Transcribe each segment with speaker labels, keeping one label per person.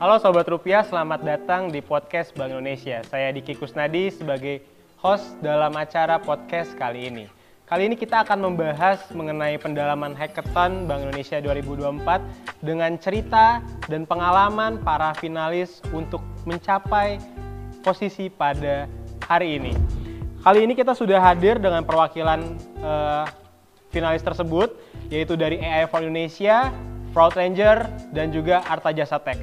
Speaker 1: Halo Sobat Rupiah, selamat datang di podcast Bank Indonesia. Saya Diki Kusnadi sebagai host dalam acara podcast kali ini. Kali ini kita akan membahas mengenai pendalaman Hackathon Bank Indonesia 2024 dengan cerita dan pengalaman para finalis untuk mencapai posisi pada hari ini. Kali ini kita sudah hadir dengan perwakilan finalis tersebut, yaitu dari AI for Indonesia, Fraud Ranger, dan juga Arta Jasa Tech.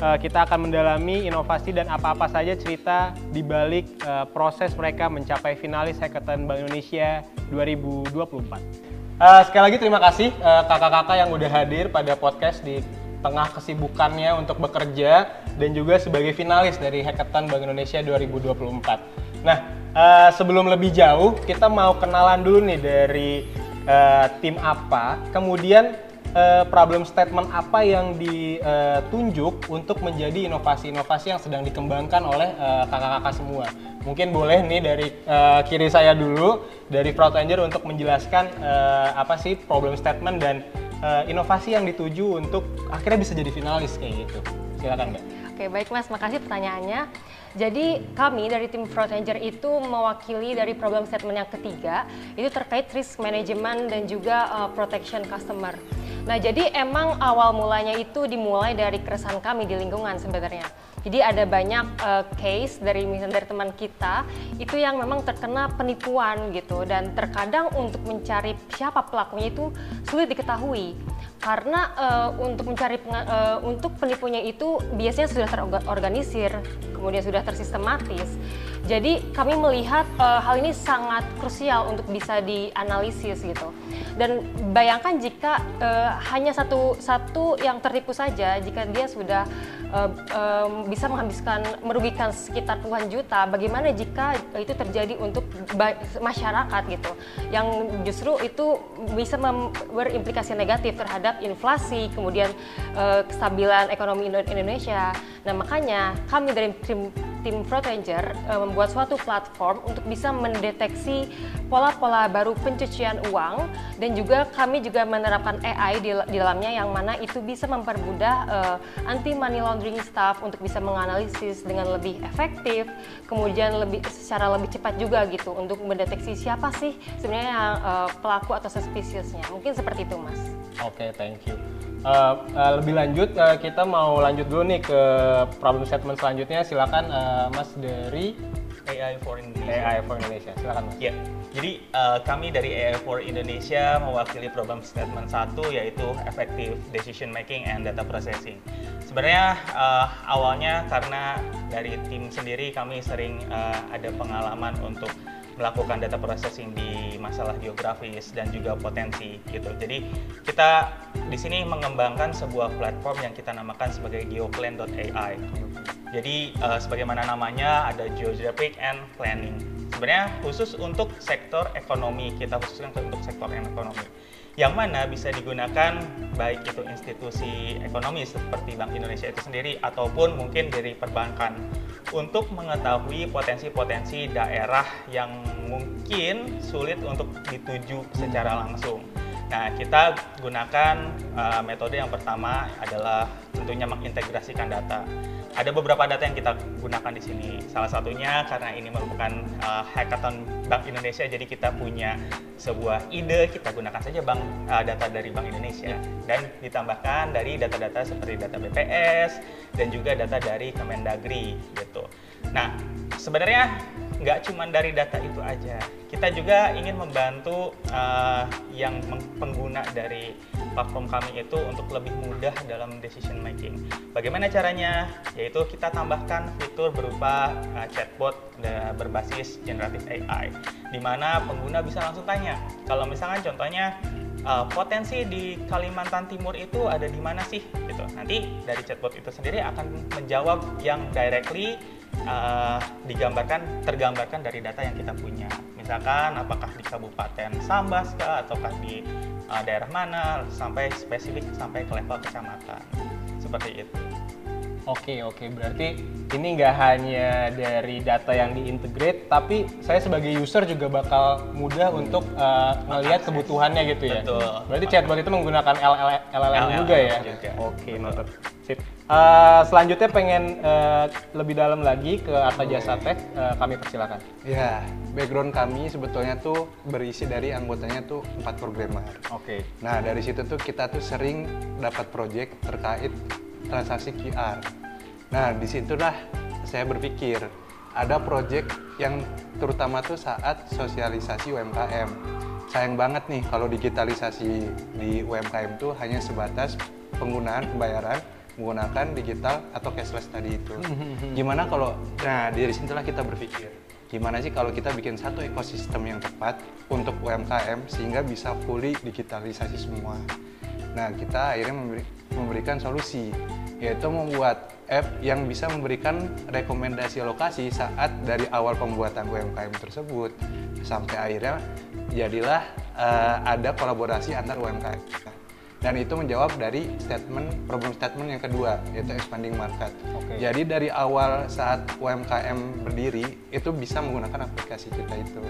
Speaker 1: Kita akan mendalami inovasi dan apa-apa saja cerita di balik proses mereka mencapai finalis Hackathon Bank Indonesia 2024. Sekali lagi terima kasih kakak-kakak yang udah hadir pada podcast di tengah kesibukannya untuk bekerja dan juga sebagai finalis dari Hackathon Bank Indonesia 2024. Nah, sebelum lebih jauh, kita mau kenalan dulu nih dari tim apa, kemudian problem statement apa yang ditunjuk untuk menjadi inovasi-inovasi yang sedang dikembangkan oleh kakak-kakak semua. Mungkin boleh nih dari kiri saya dulu, dari Fraud Ranger untuk menjelaskan apa sih problem statement dan inovasi yang dituju untuk akhirnya bisa jadi finalis kayak gitu. Silakan Mbak.
Speaker 2: Oke, baik Mas, makasih pertanyaannya. Jadi kami dari tim Fraud Ranger itu mewakili dari problem statement yang ketiga, itu terkait risk management dan juga protection customer. Nah, jadi emang awal mulanya itu dimulai dari keresahan kami di lingkungan sebenarnya. Jadi ada banyak case dari misalnya dari teman kita itu yang memang terkena penipuan gitu, dan terkadang untuk mencari siapa pelakunya itu sulit diketahui. Karena untuk mencari untuk penipunya itu biasanya sudah terorganisir, kemudian sudah tersistematis. Jadi kami melihat hal ini sangat krusial untuk bisa dianalisis gitu. Dan bayangkan jika hanya satu yang tertipu saja, jika dia sudah bisa merugikan sekitar puluhan juta, bagaimana jika itu terjadi untuk masyarakat gitu, yang justru itu bisa berimplikasi negatif terhadap inflasi, kemudian kestabilan ekonomi Indonesia. Nah, makanya kami dari tim Fraud Ranger membuat suatu platform untuk bisa mendeteksi pola-pola baru pencucian uang, dan juga kami juga menerapkan AI di dalamnya yang mana itu bisa mempermudah anti money laundering staff untuk bisa menganalisis dengan lebih efektif, kemudian secara lebih cepat juga gitu untuk mendeteksi siapa sih sebenarnya pelaku atau suspiciousnya. Mungkin seperti itu, Mas.
Speaker 1: Oke, thank you. Lebih lanjut, kita mau lanjut dulu nih ke problem statement selanjutnya. Silakan Mas dari
Speaker 3: AI for Indonesia.
Speaker 1: AI for Indonesia, silakan Mas.
Speaker 3: Ya, jadi kami dari AI for Indonesia mewakili problem statement 1, yaitu effective decision making and data processing. Sebenarnya awalnya karena dari tim sendiri kami sering ada pengalaman untuk melakukan data processing di masalah geografis dan juga potensi gitu. Jadi kita di sini mengembangkan sebuah platform yang kita namakan sebagai geoplan.ai. Jadi sebagaimana namanya ada geographic and planning. Sebenarnya khusus untuk sektor ekonomi, kita khususkan untuk sektor ekonomi. Yang mana bisa digunakan baik itu institusi ekonomi seperti Bank Indonesia itu sendiri ataupun mungkin dari perbankan untuk mengetahui potensi-potensi daerah yang mungkin sulit untuk dituju secara langsung. Nah, kita gunakan metode yang pertama adalah tentunya mengintegrasikan data. Ada beberapa data yang kita gunakan di sini. Salah satunya karena ini merupakan Hackathon Bank Indonesia, jadi kita punya sebuah ide, kita gunakan saja data dari Bank Indonesia dan ditambahkan dari data-data seperti data BPS dan juga data dari Kemendagri gitu. Nah, sebenarnya nggak cuma dari data itu aja, kita juga ingin membantu yang pengguna dari platform kami itu untuk lebih mudah dalam decision making. Bagaimana caranya? Yaitu kita tambahkan fitur berupa chatbot berbasis generative AI, di mana pengguna bisa langsung tanya. Kalau misalkan contohnya potensi di Kalimantan Timur itu ada di mana sih? Gitu. Nanti dari chatbot itu sendiri akan menjawab yang directly tergambarkan dari data yang kita punya. Misalkan apakah di Kabupaten Sambas kah, ataukah di daerah mana, sampai spesifik sampai ke level kecamatan. Seperti itu.
Speaker 1: Oke, berarti ini nggak hanya dari data yang diintegrate, tapi saya sebagai user juga bakal mudah untuk melihat kebutuhannya gitu ya.
Speaker 3: Betul.
Speaker 1: Berarti chatbot itu menggunakan LLM juga ya?
Speaker 3: Juga.
Speaker 1: Oke, noted. Sip. Selanjutnya pengen lebih dalam lagi ke Arta Jasa Tech, kami persilakan.
Speaker 4: Ya, background kami sebetulnya tuh berisi dari anggotanya tuh 4 programmer.
Speaker 1: Oke.
Speaker 4: Nah, dari situ tuh kita tuh sering dapat project terkait transaksi QR. Nah, disitulah saya berpikir ada project yang terutama tuh saat sosialisasi UMKM. Sayang banget nih kalau digitalisasi di UMKM tuh hanya sebatas penggunaan pembayaran menggunakan digital atau cashless tadi itu. Gimana kalau, nah dari situlah kita berpikir, gimana sih kalau kita bikin satu ekosistem yang tepat untuk UMKM sehingga bisa fully digitalisasi semua. Nah kita akhirnya memberikan solusi, yaitu membuat app yang bisa memberikan rekomendasi lokasi saat dari awal pembuatan UMKM tersebut sampai akhirnya jadilah ada kolaborasi antar UMKM. Dan itu menjawab dari problem statement yang kedua, yaitu expanding market.
Speaker 1: Oke.
Speaker 4: Jadi dari awal saat UMKM berdiri, itu bisa menggunakan aplikasi kita itu.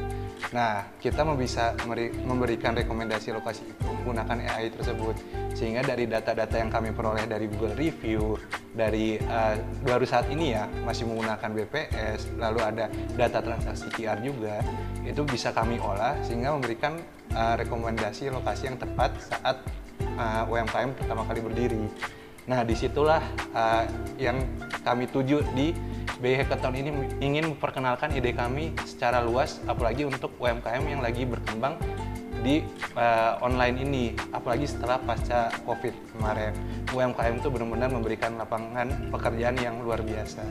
Speaker 4: Nah, kita bisa memberikan rekomendasi lokasi itu menggunakan AI tersebut. Sehingga dari data-data yang kami peroleh dari Google Review, dari baru saat ini ya, masih menggunakan BPS, lalu ada data transaksi QR juga, itu bisa kami olah sehingga memberikan rekomendasi lokasi yang tepat saat UMKM pertama kali berdiri. Nah, disitulah yang kami tuju di BI Hackathon ini, ingin memperkenalkan ide kami secara luas, apalagi untuk UMKM yang lagi berkembang di online ini, apalagi setelah pasca COVID kemarin. UMKM itu benar-benar memberikan lapangan pekerjaan yang luar biasa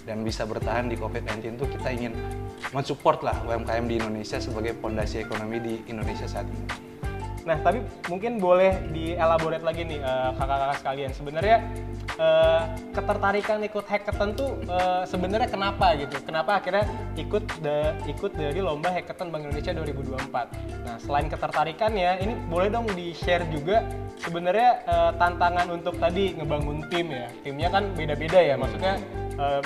Speaker 4: dan bisa bertahan di COVID-19 itu kita ingin mensupport lah UMKM di Indonesia sebagai fondasi ekonomi di Indonesia saat ini.
Speaker 1: Nah, tapi mungkin boleh dielaborate lagi nih kakak-kakak sekalian. Sebenarnya ketertarikan ikut hackathon tuh sebenarnya kenapa gitu? Kenapa akhirnya ikut dari lomba hackathon Bank Indonesia 2024? Nah, selain ketertarikannya, ini boleh dong di-share juga sebenarnya tantangan untuk tadi ngebangun tim ya. Timnya kan beda-beda ya, maksudnya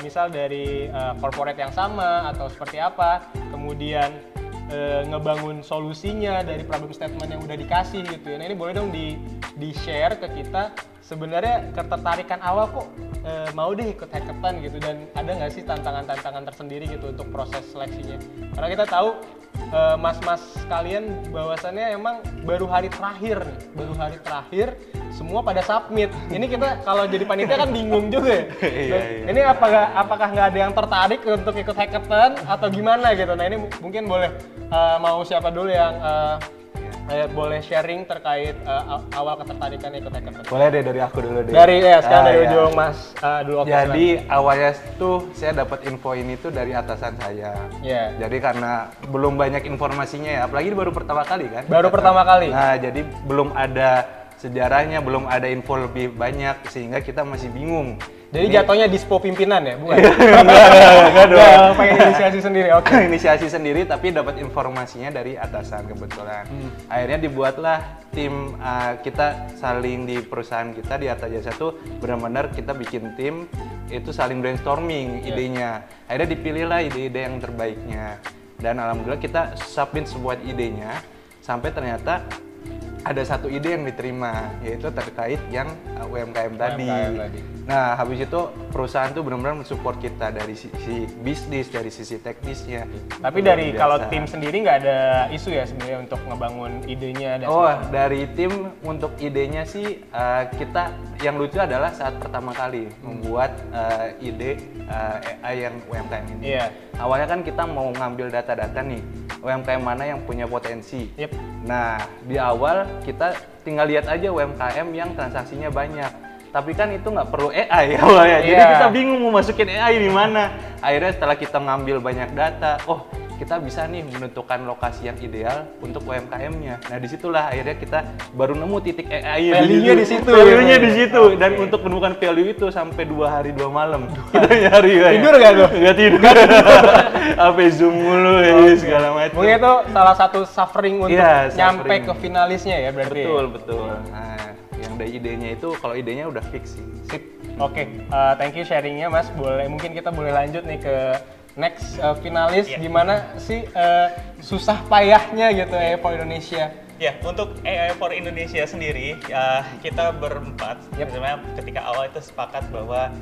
Speaker 1: misal dari corporate yang sama atau seperti apa, kemudian ngebangun solusinya dari problem statement yang udah dikasih gitu ya. Nah, ini boleh dong di-share ke kita sebenarnya ketertarikan awal kok mau deh ikut hackathon gitu, dan ada nggak sih tantangan-tantangan tersendiri gitu untuk proses seleksinya? Karena kita tahu mas-mas kalian bahwasannya emang baru hari terakhir semua pada submit. Ini kita kalau jadi panitia kan bingung juga ya.
Speaker 4: Iya.
Speaker 1: Ini apakah nggak ada yang tertarik untuk ikut hackathon atau gimana gitu? Nah, ini mungkin boleh mau siapa dulu yang boleh sharing terkait awal ketertarikan ikut hackathon.
Speaker 4: Boleh deh, dari aku dulu deh.
Speaker 1: Sekarang dari ujung Mas dulu.
Speaker 4: Jadi awalnya tuh saya dapat info ini tuh dari atasan saya.
Speaker 1: Iya.
Speaker 4: Jadi karena belum banyak informasinya ya, apalagi baru pertama kali kan.
Speaker 1: Baru pertama kali.
Speaker 4: Nah, jadi belum ada sejarahnya, belum ada info lebih banyak sehingga kita masih bingung.
Speaker 1: Jadi jatuhnya dispo pimpinan ya, bukan?
Speaker 4: Enggak dong.
Speaker 1: Pengen inisiasi sendiri, oke.
Speaker 4: Inisiasi sendiri tapi dapat informasinya dari atasan kebetulan. Akhirnya dibuatlah tim, kita saling di perusahaan kita di Arta Jasa tuh benar-benar kita bikin tim itu saling brainstorming idenya. Akhirnya dipilihlah ide-ide yang terbaiknya. Dan alhamdulillah kita submit sebuah idenya sampai ternyata ada satu ide yang diterima, yaitu terkait yang UMKM tadi. Nah, habis itu perusahaan tuh benar-benar mensupport kita dari sisi bisnis, dari sisi teknisnya.
Speaker 1: Tapi dari kalau tim sendiri nggak ada isu ya sebenarnya untuk ngebangun idenya?
Speaker 4: Dari tim untuk idenya sih kita, yang lucu adalah saat pertama kali membuat ide AI yang UMKM ini.
Speaker 1: Iya.
Speaker 4: Awalnya kan kita mau ngambil data-data nih, UMKM mana yang punya potensi.
Speaker 1: Yep.
Speaker 4: Nah, di awal kita tinggal lihat aja UMKM yang transaksinya banyak. Tapi kan itu nggak perlu AI awalnya. Jadi kita bingung mau masukin AI di mana. Akhirnya setelah kita ngambil banyak data, kita bisa nih menentukan lokasi yang ideal untuk UMKM-nya. Nah, disitulah akhirnya kita baru nemu titik AI.
Speaker 1: Value-nya di situ.
Speaker 4: Value-nya di situ. Dan untuk menemukan value itu sampai 2 hari 2 malam. Kita nyari.
Speaker 1: Tidur nggak tuh?
Speaker 4: Nggak tidur. Sampai Zoom mulu segala macam.
Speaker 1: Mungkin itu salah satu suffering untuk nyampe
Speaker 4: suffering
Speaker 1: ke finalisnya ya berarti.
Speaker 4: Betul. Nah, yang dari idenya itu, kalau idenya udah fix sih.
Speaker 1: Sip. Oke, thank you sharingnya Mas. Mungkin kita boleh lanjut nih ke next finalis. Gimana sih susah payahnya gitu for Indonesia
Speaker 3: Ya, untuk AI for Indonesia sendiri, kita berempat sebenarnya ketika awal itu sepakat bahwa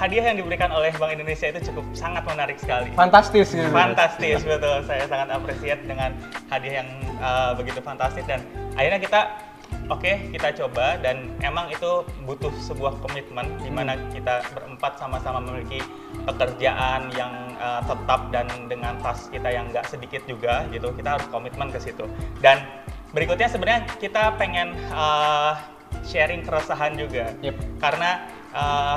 Speaker 3: hadiah yang diberikan oleh Bank Indonesia itu cukup sangat menarik sekali.
Speaker 1: Fantastis gitu.
Speaker 3: Fantastis, betul. Saya sangat appreciate dengan hadiah yang begitu fantastis, dan akhirnya kita coba, dan emang itu butuh sebuah komitmen di mana kita berempat sama-sama memiliki pekerjaan yang tetap dan dengan tas kita yang nggak sedikit juga gitu. Kita harus komitmen ke situ. Dan berikutnya sebenarnya kita pengen sharing keresahan juga, karena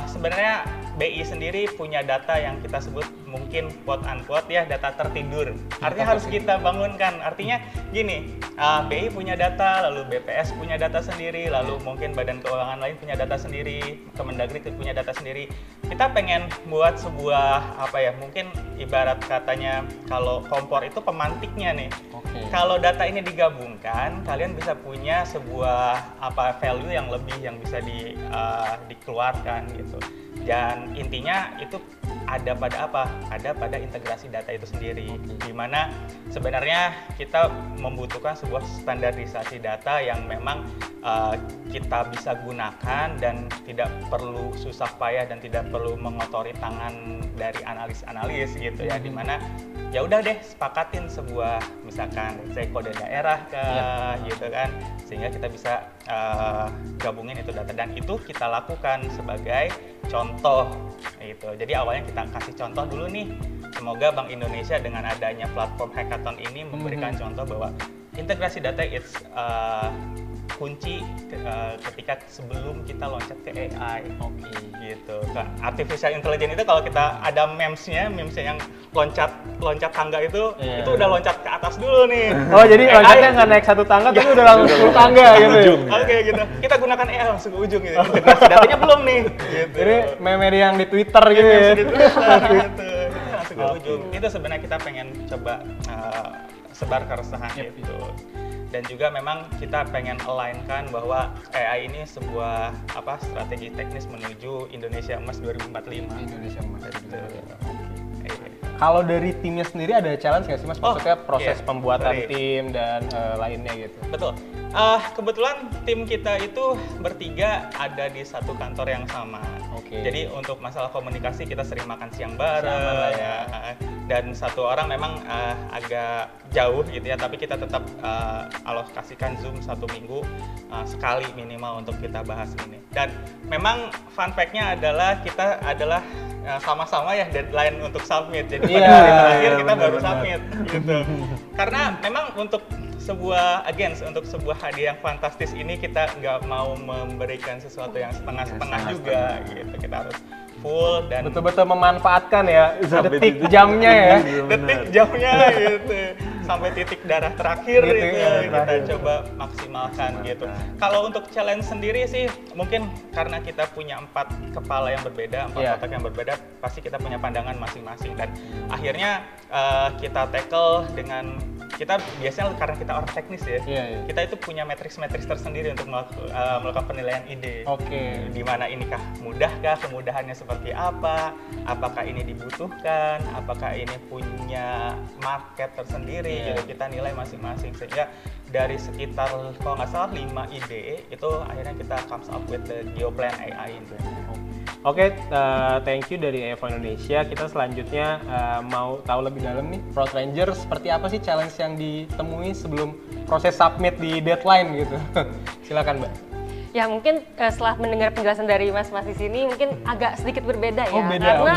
Speaker 3: sebenarnya BI sendiri punya data yang kita sebut mungkin quote unquote ya data tertidur. Artinya harus kita bangunkan. Artinya gini, BI punya data, lalu BPS punya data sendiri, lalu mungkin badan keuangan lain punya data sendiri, Kemendagri punya data sendiri. Kita pengen buat sebuah mungkin ibarat katanya kalau kompor itu pemantiknya nih. Kalau data ini digabungkan, kalian bisa punya sebuah value yang lebih yang bisa dikeluarkan gitu. Dan intinya itu ada pada apa? Ada pada integrasi data itu sendiri. Di mana sebenarnya kita membutuhkan sebuah standarisasi data yang memang kita bisa gunakan dan tidak perlu susah payah dan tidak perlu mengotori tangan dari analis-analis gitu ya. Di mana ya udah deh sepakatin sebuah misalkan saya kode daerah gitu kan, sehingga kita bisa gabungin itu data, dan itu kita lakukan sebagai contoh gitu. Jadi awalnya kita kasih contoh dulu nih, semoga Bank Indonesia dengan adanya platform hackathon ini memberikan contoh bahwa integrasi data it's kunci ketika sebelum kita loncat ke AI. Gitu. Artificial intelligence itu kalau kita ada memesnya yang loncat tangga itu udah loncat ke atas dulu nih.
Speaker 1: Oh, jadi loncatnya nggak naik satu tangga tapi udah langsung 10 tangga gitu.
Speaker 3: Oke, gitu. Kita gunakan AI langsung ke ujung gitu. Integrasi datanya belum nih. Gitu.
Speaker 1: Jadi meme yang di Twitter gitu ya.
Speaker 3: Di Twitter gitu. Langsung ke ujung. Itu sebenarnya kita pengen coba sebar keresahan gitu. Dan juga memang kita pengen align-kan bahwa AI ini sebuah strategi teknis menuju Indonesia Emas 2045.
Speaker 1: Indonesia Emas. Kalau dari timnya sendiri ada challenge nggak sih Mas? Maksudnya proses pembuatan tim dan lainnya gitu.
Speaker 3: Betul. Kebetulan tim kita itu bertiga ada di satu kantor yang sama. Jadi untuk masalah komunikasi kita sering makan siang bareng ya. Dan satu orang memang agak jauh gitu ya, tapi kita tetap alokasikan Zoom 1 minggu sekali minimal untuk kita bahas ini. Dan memang fun fact-nya adalah kita adalah sama-sama ya deadline untuk submit. Jadi pada hari terakhir kita baru submit gitu. Karena memang untuk sebuah hadiah yang fantastis ini kita nggak mau memberikan sesuatu yang setengah-setengah juga gitu. Kita harus full dan
Speaker 1: betul-betul memanfaatkan ya detik jamnya ya.
Speaker 3: Detik jamnya gitu. Sampai titik darah terakhir gitu, kita coba maksimalkan gitu. Kalau untuk challenge sendiri sih mungkin karena kita punya 4 kepala yang berbeda, 4 otak yang berbeda, pasti kita punya pandangan masing-masing, dan akhirnya kita tackle dengan kita biasanya karena kita orang teknis ya, kita itu punya matriks-matriks tersendiri untuk melakukan penilaian ide. Di mana inikah mudahkah, kemudahannya seperti apa, apakah ini dibutuhkan, apakah ini punya market tersendiri, gitu. Kita nilai masing-masing, sehingga dari sekitar kalau nggak salah 5 ide itu akhirnya kita comes up with the GeoPlan AI itu.
Speaker 1: Thank you dari AI for Indonesia. Kita selanjutnya mau tahu lebih dalam nih, Fraud Ranger seperti apa sih challenge yang ditemui sebelum proses submit di deadline gitu. Silakan Mbak.
Speaker 2: Ya mungkin setelah mendengar penjelasan dari Mas di sini mungkin agak sedikit berbeda ya.
Speaker 1: Beda,
Speaker 2: karena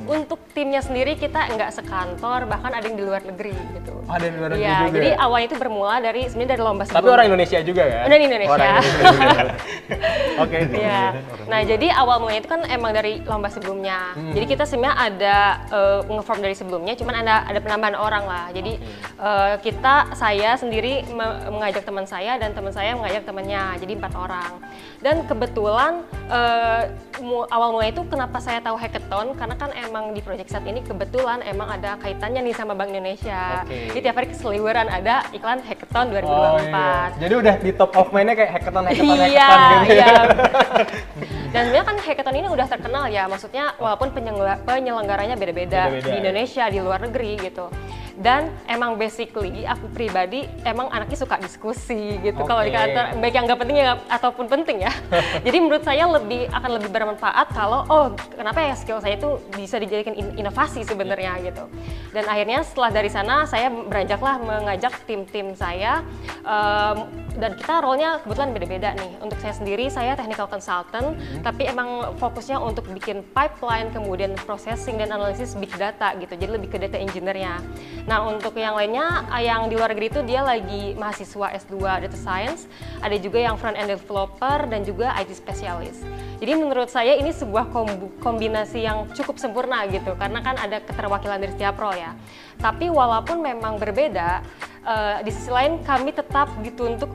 Speaker 2: untuk timnya sendiri kita nggak sekantor, bahkan ada yang di luar negeri gitu.
Speaker 1: Ada di luar negeri juga.
Speaker 2: Jadi awalnya itu bermula dari lomba sebelumnya.
Speaker 1: Tapi orang Indonesia juga kan?
Speaker 2: Orang Indonesia.
Speaker 1: Iya.
Speaker 2: Nah jadi awal mulanya itu kan emang dari lomba sebelumnya. Jadi kita sebenarnya ada nge-form dari sebelumnya, cuman ada penambahan orang lah. Jadi saya sendiri mengajak teman saya dan teman saya mengajak temannya. Jadi 4 orang. Dan kebetulan awal mulai itu kenapa saya tahu hackathon, karena kan emang di Project Saat ini kebetulan emang ada kaitannya nih sama Bank Indonesia. Jadi tiap hari keseliweran ada iklan hackathon 2024.
Speaker 1: Jadi udah di top of mind-nya kayak hackathon gitu.
Speaker 2: Dan sebenarnya kan hackathon ini udah terkenal ya, maksudnya walaupun penyelenggaranya beda-beda di Indonesia, di luar negeri gitu. Dan emang basically aku pribadi emang anaknya suka diskusi gitu.
Speaker 1: Oke.
Speaker 2: Kalau di kantor baik yang nggak penting ya ataupun penting ya. Jadi menurut saya akan lebih bermanfaat kalau kenapa ya skill saya itu bisa dijadikan inovasi sebenarnya gitu. Dan akhirnya setelah dari sana saya beranjaklah mengajak tim-tim saya dan kita role-nya kebetulan beda-beda nih. Untuk saya sendiri saya technical consultant, tapi emang fokusnya untuk bikin pipeline, kemudian processing dan analisis big data gitu. Jadi lebih ke data engineer-nya. Nah, untuk yang lainnya, yang di luar negeri itu dia lagi mahasiswa S2 Data Science, ada juga yang front-end developer dan juga IT specialist. Jadi menurut saya ini sebuah kombinasi yang cukup sempurna gitu, karena kan ada keterwakilan dari setiap role ya. Tapi walaupun memang berbeda, di sisi lain kami tetap dituntut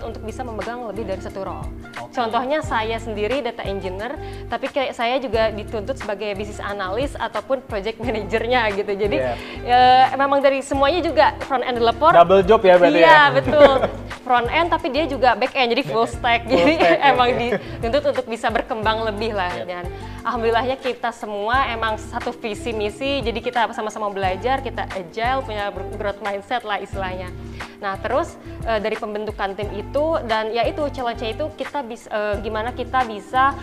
Speaker 2: untuk bisa memegang lebih dari satu role. Contohnya saya sendiri data engineer, tapi kayak saya juga dituntut sebagai business analyst ataupun project manajernya gitu. Jadi memang dari semuanya juga front end developer.
Speaker 1: Double job ya berarti
Speaker 2: iya,
Speaker 1: ya?
Speaker 2: Betul. Front end tapi dia juga back end, jadi full stack. Jadi emang dituntut untuk bisa berkembang lebih lah. Dan alhamdulillahnya kita semua emang satu visi misi, jadi kita sama-sama belajar, kita agile, punya growth mindset lah istilahnya. Nah terus dari pembentukan tim itu dan ya itu challenge-nya itu kita bisa gimana kita bisa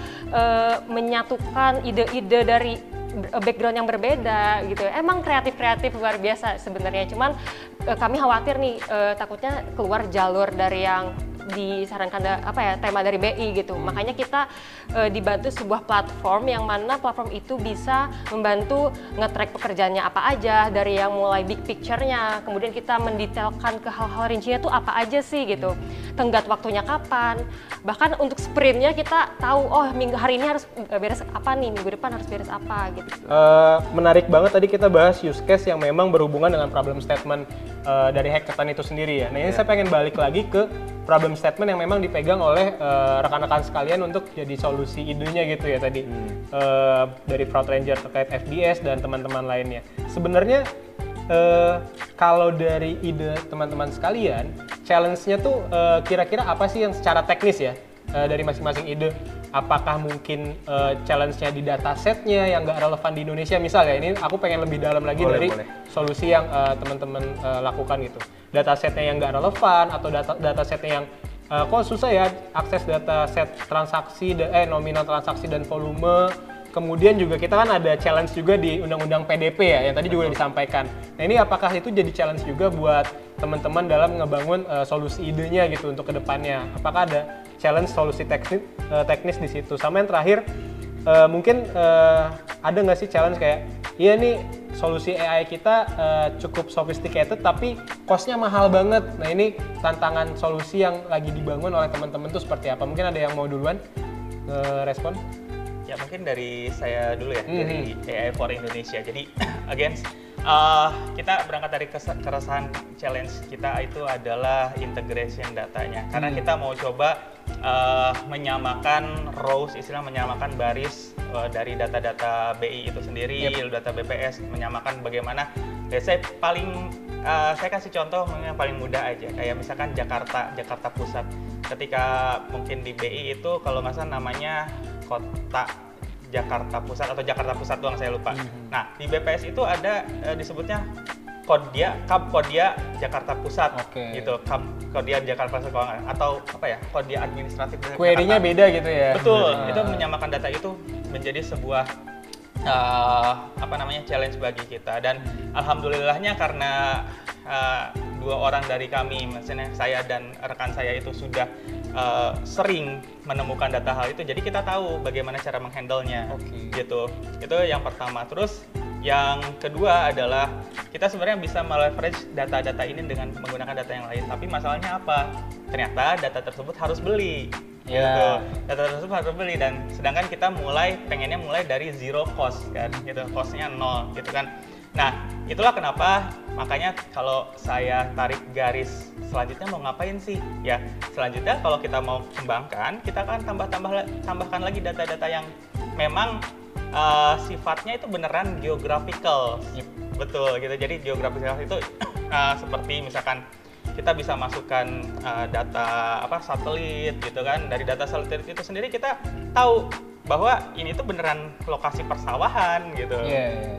Speaker 2: menyatukan ide-ide dari background yang berbeda gitu. Emang kreatif luar biasa sebenarnya. Cuman kami khawatir nih takutnya keluar jalur dari yang disarankan tema dari BI gitu. Makanya kita dibantu sebuah platform yang mana platform itu bisa membantu nge-track pekerjaannya apa aja dari yang mulai big picture-nya, kemudian kita mendetailkan ke hal-hal rincinya tuh apa aja sih gitu. Tenggat waktunya kapan. Bahkan untuk sprint-nya kita tahu minggu hari ini harus beres apa nih, minggu depan harus beres apa gitu.
Speaker 1: Menarik banget tadi kita bahas use case yang memang berhubungan dengan problem statement dari hackathon itu sendiri ya. Nah ini saya pengen balik lagi ke problem statement yang memang dipegang oleh rekan-rekan sekalian untuk jadi solusi idenya gitu ya tadi dari Fraud Ranger terkait FDS dan teman-teman lainnya. Sebenarnya kalau dari ide teman-teman sekalian, challenge-nya tuh kira-kira apa sih yang secara teknis ya dari masing-masing ide? Apakah mungkin challenge-nya di dataset-nya yang nggak relevan di Indonesia misalnya? Ini aku pengen lebih dalam lagi dari solusi yang teman-teman lakukan gitu. Dataset-nya yang nggak relevan atau dataset-nya yang kok susah ya akses dataset transaksi, nominal transaksi dan volume. Kemudian juga kita kan ada challenge juga di Undang-Undang PDP ya, yang tadi juga disampaikan. Nah ini apakah itu jadi challenge juga buat teman-teman dalam ngebangun solusi idenya gitu untuk kedepannya? Apakah ada challenge solusi teknis di situ? Sama yang terakhir, mungkin ada nggak sih challenge kayak, iya nih solusi AI kita cukup sophisticated tapi cost-nya mahal banget. Nah ini tantangan solusi yang lagi dibangun oleh teman-teman tuh seperti apa? Mungkin ada yang mau duluan respon?
Speaker 3: Ya mungkin dari saya dulu ya, dari AI for Indonesia. Jadi again, kita berangkat dari keresahan challenge kita itu adalah integration datanya. Karena kita mau coba menyamakan rows, menyamakan baris dari data-data BI itu sendiri, data BPS, menyamakan bagaimana. Ya, saya kasih contoh yang paling mudah aja, kayak misalkan Jakarta Pusat. Ketika mungkin di BI itu kalau nggak salah namanya Kota Jakarta Pusat atau Jakarta Pusat doang, saya lupa. Nah di BPS itu ada disebutnya Kodia Jakarta Pusat gitu, Kodia Jakarta Pusat atau Kodia Administratif.
Speaker 1: Query-nya beda gitu ya.
Speaker 3: Betul, itu menyamakan data itu menjadi sebuah challenge bagi kita, dan alhamdulillahnya karena dua orang dari kami, maksudnya saya dan rekan saya itu sudah sering menemukan data hal itu, jadi kita tahu bagaimana cara menghandle-nya gitu. Itu yang pertama. Terus yang kedua adalah kita sebenarnya bisa meleverage data-data ini dengan menggunakan data yang lain, tapi masalahnya apa? Ternyata data tersebut harus beli. Gitu. Data tersebut harus beli, dan sedangkan kita pengennya mulai dari zero cost kan, gitu, costnya 0 gitu kan. Nah itulah kenapa makanya kalau saya tarik garis selanjutnya mau ngapain sih ya, selanjutnya kalau kita mau kembangkan, kita akan tambahkan lagi data-data yang memang sifatnya itu beneran geographical. Betul gitu, jadi geographical itu seperti misalkan kita bisa masukkan data satelit gitu kan. Dari data satelit itu sendiri kita tahu bahwa ini tuh beneran lokasi persawahan gitu.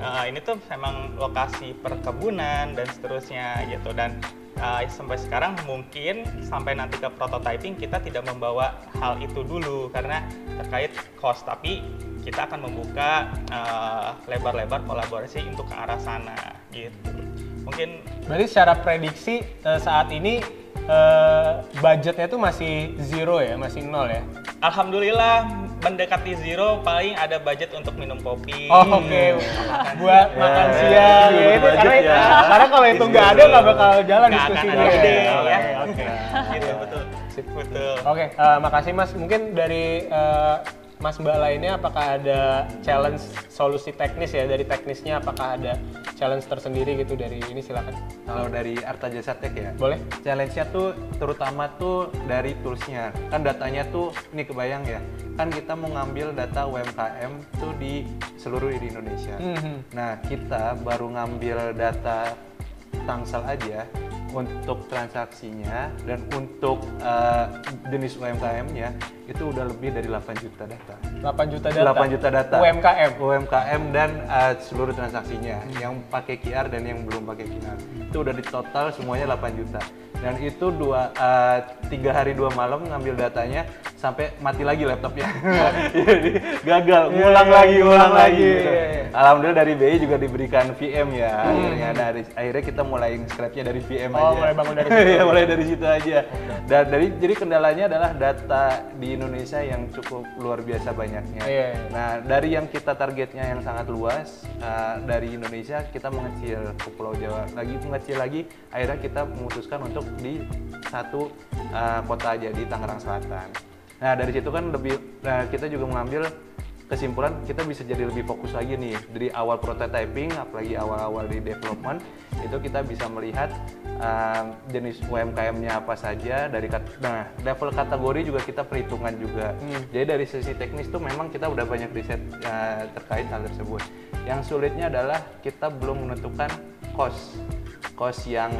Speaker 3: Ini tuh memang lokasi perkebunan dan seterusnya gitu. Dan sampai sekarang mungkin sampai nanti ke prototyping kita tidak membawa hal itu dulu karena terkait cost, tapi kita akan membuka lebar-lebar kolaborasi untuk ke arah sana gitu. Mungkin
Speaker 1: berarti secara prediksi saat ini budgetnya tuh masih zero ya, masih nol ya?
Speaker 3: Alhamdulillah mendekati zero, paling ada budget untuk minum kopi.
Speaker 1: Oke. Buat makan siang ya itu karena kalau itu nggak ada nggak bakal jalan diskusinya.
Speaker 3: Oke. Gitu betul. Betul.
Speaker 1: Oke, makasih Mas. Mungkin dari Mas Mbak lainnya apakah ada challenge solusi teknis ya, dari teknisnya apakah ada challenge tersendiri gitu dari ini, silakan.
Speaker 4: Kalau dari Arta Jasa Tech ya,
Speaker 1: boleh.
Speaker 4: Challenge-nya tuh terutama tuh dari tools-nya. Kan datanya tuh, ini kebayang ya, kan kita mau ngambil data UMKM tuh di seluruh di Indonesia. Nah, kita baru ngambil data Tangsel aja untuk transaksinya dan untuk jenis UMKM-nya itu udah lebih dari 8 juta data.
Speaker 1: 8 juta data?
Speaker 4: 8 juta data.
Speaker 1: UMKM
Speaker 4: dan seluruh transaksinya, yang pakai QR dan yang belum pakai QR. Itu udah di total semuanya 8 juta. Dan itu 3 hari 2 malam ngambil datanya sampai mati lagi laptopnya. Jadi gagal, ngulang lagi. Alhamdulillah dari BI juga diberikan VM ya. Akhirnya kita mulai scrap-nya dari VM aja.
Speaker 1: Mulai bangun dari situ.
Speaker 4: Iya, mulai dari situ aja. Dan jadi kendalanya adalah data di Indonesia yang cukup luar biasa banyaknya. Nah, dari yang kita targetnya yang sangat luas, dari Indonesia kita mengecil ke Pulau Jawa lagi, akhirnya kita memutuskan untuk di satu kota aja, di Tangerang Selatan. Nah, dari situ kan kita juga mengambil kesimpulan kita bisa jadi lebih fokus lagi nih dari awal prototyping, apalagi awal-awal di development itu kita bisa melihat jenis UMKM-nya apa saja level kategori juga kita perhitungan juga. Jadi dari sisi teknis tuh memang kita udah banyak riset terkait hal tersebut. Yang sulitnya adalah kita belum menentukan cost yang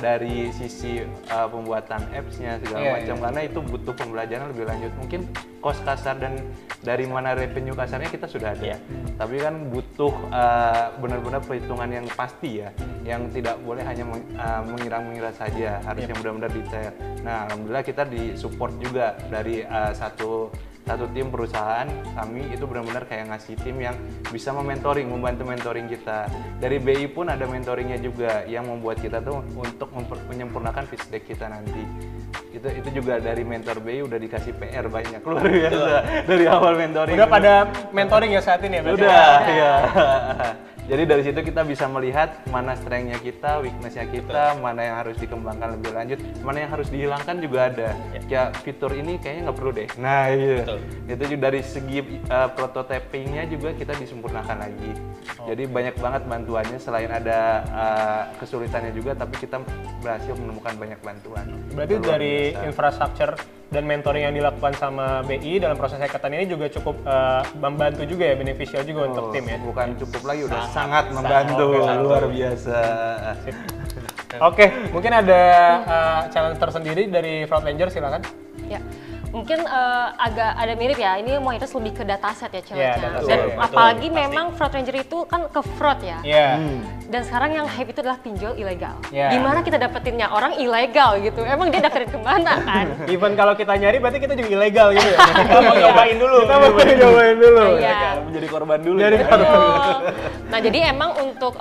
Speaker 4: dari sisi pembuatan apps-nya segala macam, karena itu butuh pembelajaran lebih lanjut. Mungkin cost kasar dan dari mana revenue kasarnya kita sudah ada, tapi kan butuh benar-benar perhitungan yang pasti ya, yang tidak boleh hanya mengira-mengira saja, harus yang benar-benar detail. Nah, alhamdulillah kita disupport juga dari satu tim perusahaan kami itu benar-benar kayak ngasih tim yang bisa membantu mentoring kita. Dari BI pun ada mentoringnya juga yang membuat kita tuh untuk menyempurnakan pitch deck kita nanti. Itu juga dari mentor BI udah dikasih PR banyak, luar biasa dari awal mentoring.
Speaker 1: Udah pada mentoring ya saat ini ya?
Speaker 4: Udah, ya. Jadi dari situ kita bisa melihat mana strength-nya kita, weakness-nya kita, mana yang harus dikembangkan lebih lanjut, mana yang harus dihilangkan juga ada. Kayak fitur ini kayaknya nggak perlu deh. Nah, iya. Itu juga dari segi prototyping-nya juga kita disempurnakan lagi. Jadi banyak banget bantuannya, selain ada kesulitannya juga, tapi kita berhasil menemukan banyak bantuan.
Speaker 1: Berarti dari infrastruktur dan mentoring yang dilakukan sama BI dalam proses hackathon ini juga cukup membantu juga ya, beneficial juga untuk tim ya?
Speaker 4: Bukan cukup lagi, udah sangat membantu, luar biasa.
Speaker 1: Oke, mungkin ada challenge tersendiri dari Fraud Ranger, silakan.
Speaker 2: Ya, mungkin agak ada mirip ya, ini Moiris lebih ke dataset ya challenge-nya. Dan apalagi memang Fraud Ranger itu kan ke fraud ya. Dan sekarang yang hype itu adalah pinjol ilegal. Gimana kita dapetinnya orang ilegal gitu, emang dia dapetin kemana kan?
Speaker 1: Even kalau kita nyari berarti kita juga ilegal gitu ya?
Speaker 3: Kita mau nyobain dulu.
Speaker 4: Menjadi korban dulu.
Speaker 2: Nah, jadi emang untuk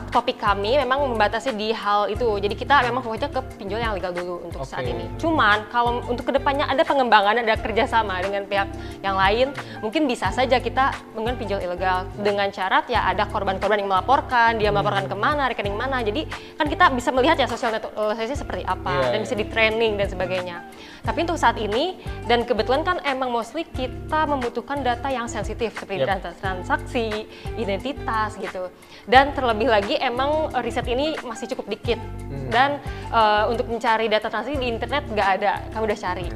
Speaker 2: topik kami memang membatasi di hal itu. Jadi kita memang fokusnya ke pinjol yang legal dulu untuk saat ini. Cuman kalau untuk kedepannya ada pengembangan, ada kerjasama dengan pihak yang lain, mungkin bisa saja kita menggunakan pinjol ilegal dengan syarat ya ada korban-korban yang melaporkan, dia melaporkan kemana, rekening mana. Jadi kan kita bisa melihat ya sosial network seperti apa dan bisa di training dan sebagainya. Tapi untuk saat ini dan kebetulan kan emang mostly kita membutuhkan data yang sensitif seperti data transaksi, identitas gitu. Dan terlebih lagi emang riset ini masih cukup dikit. Dan untuk mencari data transaksi di internet nggak ada, kami udah cari.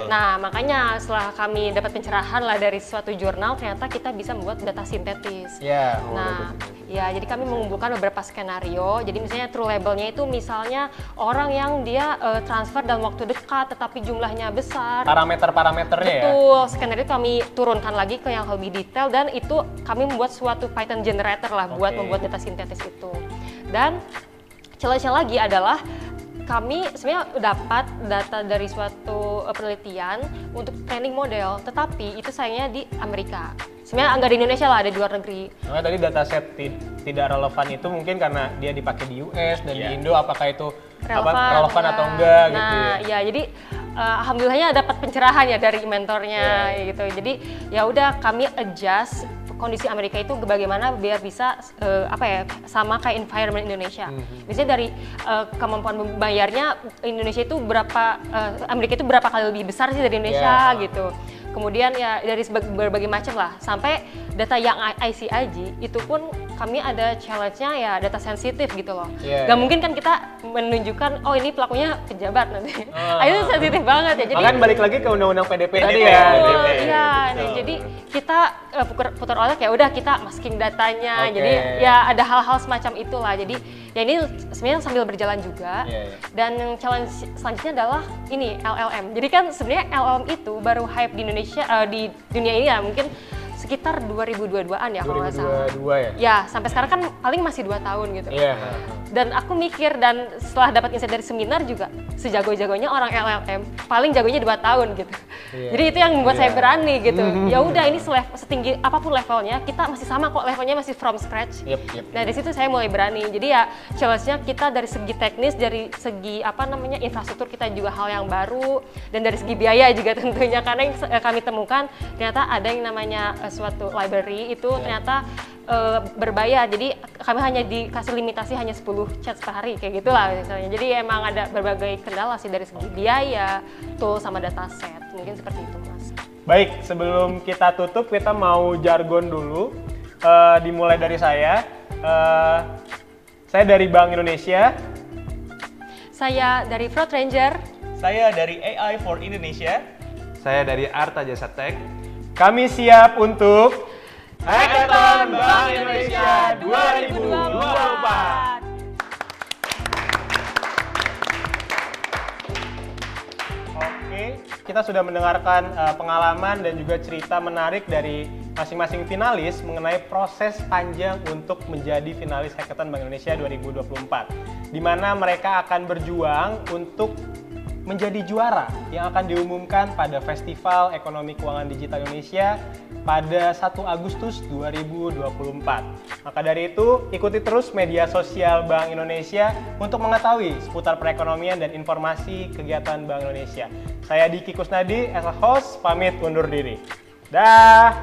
Speaker 2: Nah, makanya setelah kami dapat pencerahan lah dari suatu jurnal, ternyata kita bisa membuat data sintetis.
Speaker 1: Ya.
Speaker 2: Nah, ya jadi kami mengumpulkan beberapa skenario. Jadi misalnya true labelnya itu misalnya orang yang dia transfer dalam waktu dekat, tetapi jumlahnya besar.
Speaker 1: Parameter-parameternya ya.
Speaker 2: Betul, skenario kami turunkan lagi ke yang lebih detail dan itu kami membuat suatu Python generator lah buat membuat data sintetis itu. Dan challenge-nya lagi adalah kami sebenarnya dapat data dari suatu penelitian untuk training model, tetapi itu sayangnya di Amerika. Sebenarnya nggak di Indonesia lah, ada di luar negeri.
Speaker 1: Makanya tadi dataset tidak relevan itu mungkin karena dia dipakai di US dan di Indo, apakah itu relevan atau enggak gitu ya?
Speaker 2: Nah, ya jadi alhamdulillahnya dapat pencerahan ya dari mentornya gitu. Jadi ya udah kami adjust kondisi Amerika itu bagaimana biar bisa sama kayak environment Indonesia. Misalnya dari kemampuan membayarnya Indonesia itu Amerika itu berapa kali lebih besar sih dari Indonesia gitu. Kemudian ya dari berbagai macam lah, sampai data yang ICIG itu pun kami ada challenge-nya ya data sensitif gitu loh. Gak mungkin kan kita menunjukkan oh ini pelakunya pejabat nanti. Itu sensitif banget ya. Jadi
Speaker 1: kan balik lagi ke undang-undang PDP tadi ya.
Speaker 2: Iya, jadi kita putar otak ya udah kita masking datanya. Jadi ya ada hal-hal semacam itulah. Jadi ya ini sebenarnya sambil berjalan juga. Dan challenge selanjutnya adalah ini LLM. Jadi kan sebenarnya LLM itu baru hype di Indonesia, di dunia ini ya mungkin sekitar 2022-an ya kalau nggak salah.
Speaker 1: 2022 ya?
Speaker 2: Ya, sampai sekarang kan paling masih 2 tahun gitu.
Speaker 1: Iya.
Speaker 2: Dan aku mikir, dan setelah dapat insight dari seminar juga, sejago-jagonya orang LLM, paling jagonya 2 tahun gitu. Jadi itu yang membuat saya berani gitu. Ya udah ini setinggi apapun levelnya, kita masih sama kok, levelnya masih from scratch. Nah dari situ saya mulai berani. Jadi ya challenge-nya kita dari segi teknis, dari segi infrastruktur kita juga hal yang baru, dan dari segi biaya juga tentunya, karena yang kami temukan ternyata ada yang namanya suatu library itu ternyata berbayar, jadi kami hanya dikasih limitasi hanya 10 chat per hari kayak gitulah misalnya. Jadi emang ada berbagai kendala sih dari segi biaya, tool sama dataset, mungkin seperti itu Mas.
Speaker 1: Baik, sebelum kita tutup kita mau jargon dulu, dimulai dari saya. Saya dari Bank Indonesia.
Speaker 2: Saya dari Fraud Ranger.
Speaker 3: Saya dari AI for Indonesia.
Speaker 4: Saya dari Arta Jasa Tech.
Speaker 1: Kami siap untuk Hackathon Bank Indonesia 2024. Oke, kita sudah mendengarkan pengalaman dan juga cerita menarik dari masing-masing finalis mengenai proses panjang untuk menjadi finalis Hackathon Bank Indonesia 2024, di mana mereka akan berjuang untuk menjadi juara yang akan diumumkan pada Festival Ekonomi Keuangan Digital Indonesia pada 1 Agustus 2024. Maka dari itu, ikuti terus media sosial Bank Indonesia untuk mengetahui seputar perekonomian dan informasi kegiatan Bank Indonesia. Saya Diki Kusnadi, as a host, pamit undur diri. Dah.